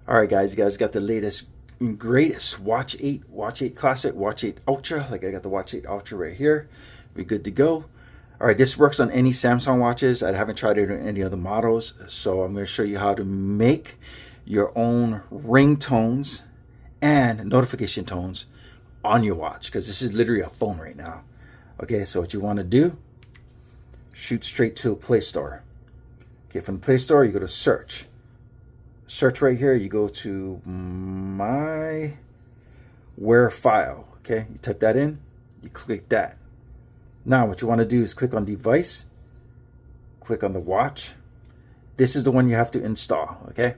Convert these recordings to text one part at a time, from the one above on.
All right, guys, you guys got the latest and greatest Watch 8, Watch 8 Classic, Watch 8 Ultra. Like I got the Watch 8 Ultra right here. We're good to go. All right, this works on any Samsung watches. I haven't tried it on any other models. So I'm going to show you how to make your own ringtones and notification tones on your watch, because this is literally a phone right now. Okay, so what you want to do, shoot straight to the Play Store. Okay, from the Play Store, you go to search. Search right here, you go to my wear file. Okay, you type that in, you click that. Now what you want to do is click on device, click on the watch. This is the one you have to install. Okay,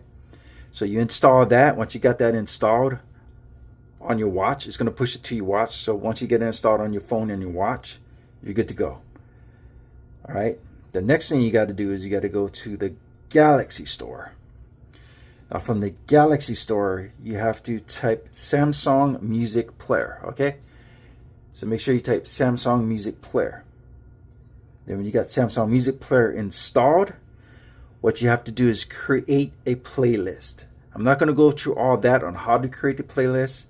so you install that. Once you got that installed on your watch, it's going to push it to your watch. So once you get it installed on your phone and your watch, you're good to go. All right, the next thing you got to do is you got to go to the Galaxy Store. Now from the Galaxy Store, you have to type Samsung Music Player, okay? So make sure you type Samsung Music Player. Then when you got Samsung Music Player installed, what you have to do is create a playlist. I'm not going to go through all that on how to create the playlist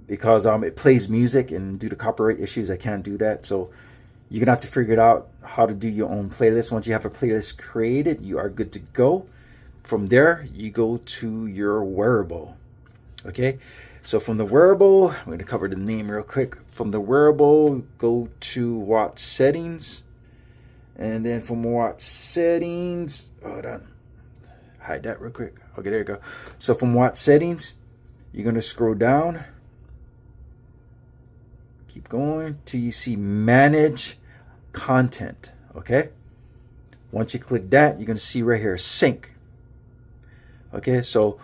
because it plays music, and due to copyright issues, I can't do that. So you're going to have to figure out how to do your own playlist. Once you have a playlist created, you are good to go. From there, you go to your wearable. Okay, so from the wearable, I'm going to cover the name real quick. From the wearable, go to watch settings, and then from watch settings, hold on, hide that real quick. Okay, there you go. So from watch settings, you're going to scroll down, keep going till you see manage content. Okay, once you click that, you're going to see right here sync. Okay, so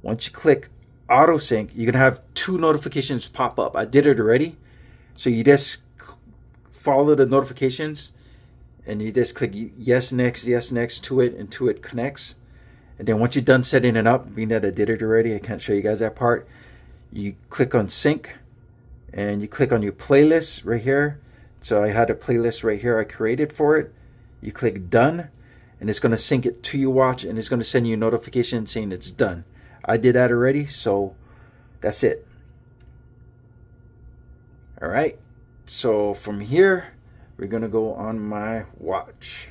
once you click auto sync, you're gonna have two notifications pop up. I did it already. So you just follow the notifications and you just click yes next to it, until it connects. And then once you're done setting it up, being that I did it already, I can't show you guys that part. You click on sync and you click on your playlist right here. So I had a playlist right here I created for it. You click done, and it's going to sync it to your watch, and it's going to send you a notification saying it's done. I did that already, so that's it. All right, so from here, we're going to go on my watch.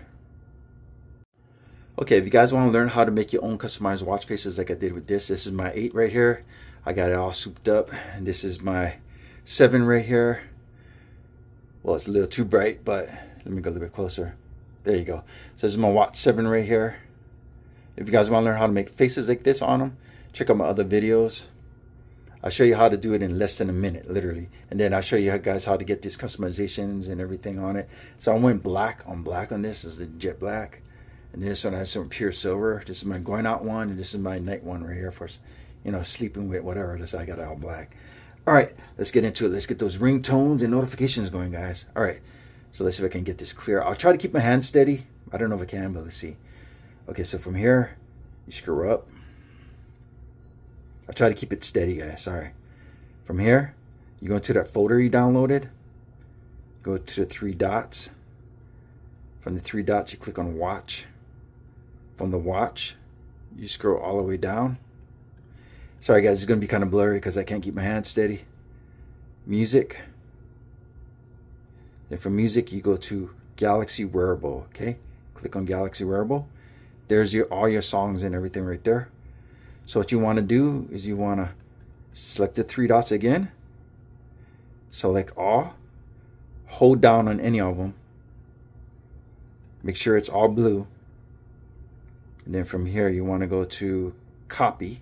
Okay, if you guys want to learn how to make your own customized watch faces like I did with this is my 8 right here. I got it all souped up, and this is my 7 right here. Well, it's a little too bright, but let me go a little bit closer. There you go. So this is my watch 7 right here. If you guys want to learn how to make faces like this on them, check out my other videos. I'll show you how to do it in less than a minute, literally. And then I'll show you guys how to get these customizations and everything on it. So I went black on this. This is the jet black. And this one I have some pure silver. This is my going out one, and this is my night one right here for, you know, sleeping with whatever. This I got all black. All right, let's get into it. Let's get those ringtones and notifications going, guys. All right. So let's see if I can get this clear. I'll try to keep my hand steady. I don't know if I can, but let's see. Okay, so from here, you screw up. I'll try to keep it steady, guys. Sorry. From here, you go to that folder you downloaded. Go to the 3 dots. From the 3 dots, you click on watch. From the watch, you scroll all the way down. Sorry, guys. It's going to be kind of blurry because I can't keep my hand steady. Music. Then from music, you go to Galaxy Wearable. Okay, click on Galaxy Wearable. There's all your songs and everything right there. So what you want to do is you want to select the 3 dots again, select all, hold down on any of them, make sure it's all blue, and then from here you want to go to copy.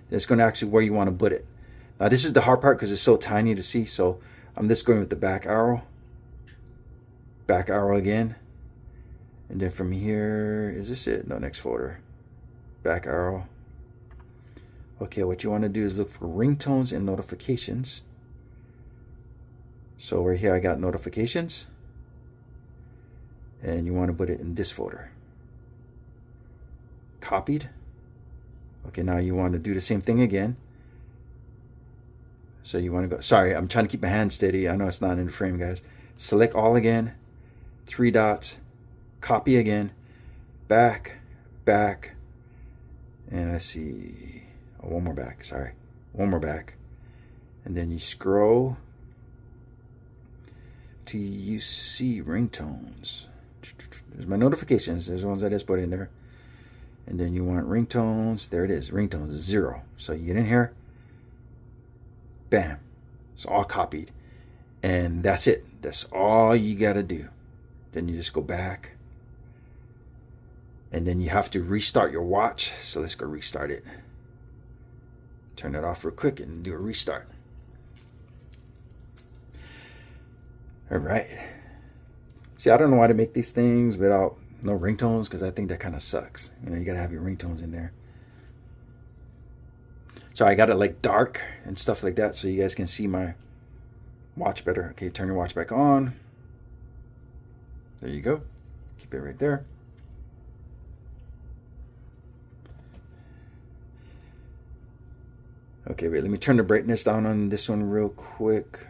It's going to ask you where you want to put it. Now this is the hard part because it's so tiny to see, so I'm just going with the back arrow. Back arrow again, and then from here, is this it? No, next folder, back arrow. Okay, what you want to do is look for ringtones and notifications. So right here I got notifications, and you want to put it in this folder. Copied. Okay, now you want to do the same thing again. So you want to go, sorry, I'm trying to keep my hand steady. I know it's not in the frame, guys. Select all again, 3 dots, copy again, back, And let's see, oh, one more back, sorry, one more back. And then you scroll till you see ringtones. There's my notifications, there's the ones I just put in there. And then you want ringtones, there it is, ringtones, 0. So you get in here, bam, it's all copied. And that's it, that's all you gotta do. Then you just go back. And then you have to restart your watch. So let's go restart it. Turn it off real quick and do a restart. All right. See, I don't know why to make these things without no ringtones, because I think that kind of sucks. You know, you gotta have your ringtones in there. So I got it like dark and stuff like that so you guys can see my watch better. Okay, turn your watch back on. There you go. Keep it right there. Okay, wait, let me turn the brightness down on this one real quick.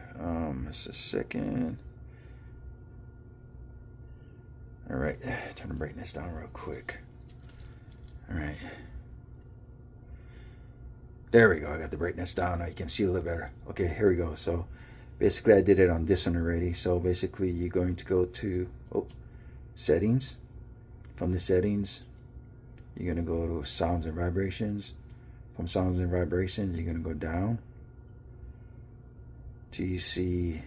Just a second. All right, turn the brightness down real quick. All right. There we go, I got the brightness down. Now you can see a little better. Okay, here we go. So basically I did it on this one already. So basically you're going to go to settings. From the settings, you're gonna go to sounds and vibrations. From sounds and vibrations, you're gonna go down till you see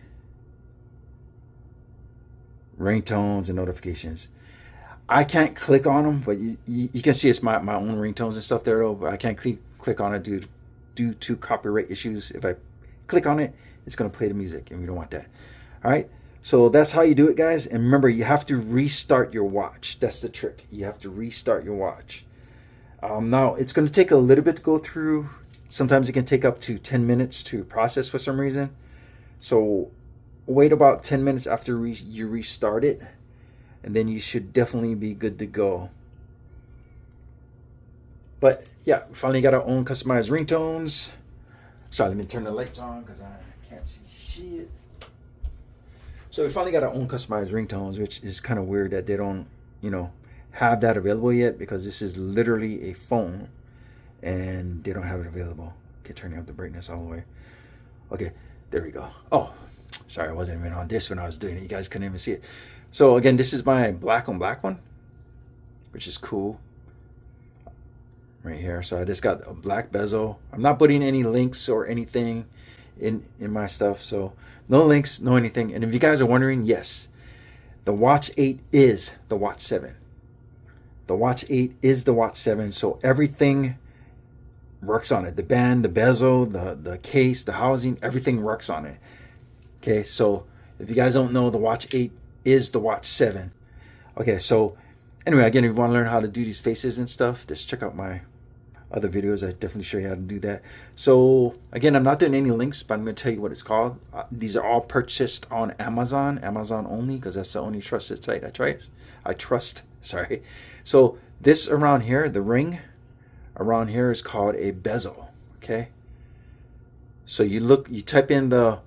ringtones and notifications. I can't click on them, but you can see it's my own ringtones and stuff there though, but I can't click on it due to copyright issues. If I click on it, it's gonna play the music and we don't want that. All right, so that's how you do it, guys. And remember, you have to restart your watch. That's the trick. You have to restart your watch. Now, it's going to take a little bit to go through. Sometimes it can take up to 10 minutes to process for some reason. So wait about 10 minutes after you restart it, and then you should definitely be good to go. But yeah, we finally got our own customized ringtones. Sorry, let me turn the lights on because I can't see shit. So we finally got our own customized ringtones, which is kind of weird that they don't, you know, have that available yet, because this is literally a phone and they don't have it available. Okay, turning up the brightness all the way. Okay, there we go. Oh, sorry, I wasn't even on this when I was doing it. You guys couldn't even see it. So again, this is my black on black one, which is cool right here. So I just got a black bezel. I'm not putting any links or anything in my stuff, so no links, no anything. And if you guys are wondering, yes, the Watch 8 is the Watch 7. The Watch 8 is the Watch 7, so everything works on it. The band, the bezel, the case, the housing, everything works on it. Okay, so if you guys don't know, the Watch 8 is the Watch 7. Okay, so anyway, again, if you want to learn how to do these faces and stuff, just check out my other videos. I definitely show you how to do that. So again, I'm not doing any links, but I'm going to tell you what it's called. These are all purchased on Amazon only, because that's the only trusted site I trust. Sorry. So this around here, the ring around here, is called a bezel. Okay. So you type in the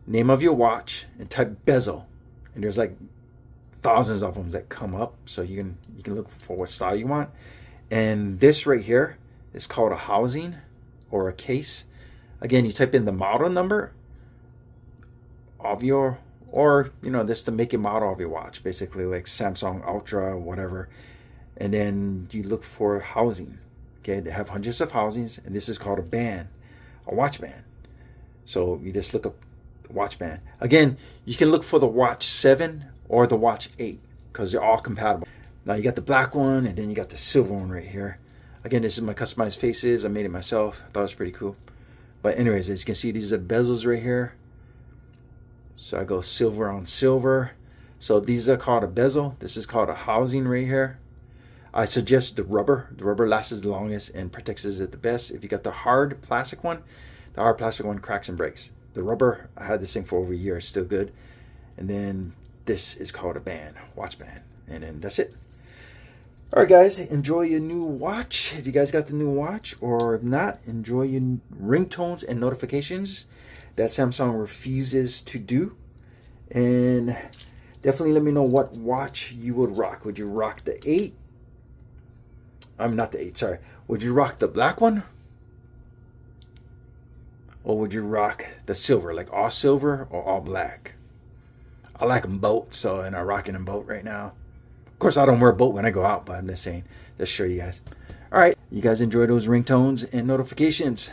name of your watch and type bezel, and there's like thousands of them that come up. So you can look for what style you want. And this right here is called a housing or a case. Again, you type in the model number of your, or you know, this to make a model of your watch, basically like Samsung Ultra, whatever. And then you look for housing. Okay, they have hundreds of housings, and this is called a band, a watch band. So you just look up the watch band. Again, you can look for the Watch 7 or the Watch 8 because they're all compatible. Now you got the black one, and then you got the silver one right here. Again, this is my customized faces. I made it myself. I thought it was pretty cool. But anyways, as you can see, these are the bezels right here. So I go silver on silver. So these are called a bezel. This is called a housing right here. I suggest the rubber. The rubber lasts the longest and protects it the best. If you got the hard plastic one, the hard plastic one cracks and breaks. The rubber, I had this thing for over a year. It's still good. And then this is called a band, watch band. And then that's it. All right, guys, enjoy your new watch. If you guys got the new watch, or if not, enjoy your ringtones and notifications that Samsung refuses to do. And definitely let me know what watch you would rock. Would you rock the 8? I'm not the 8, sorry. Would you rock the black one? Or would you rock the silver, like all silver or all black? I like them both, so, and I'm rocking them both right now. Of course, I don't wear a boat when I go out, but I'm just saying, just show you guys. All right, you guys enjoy those ringtones and notifications.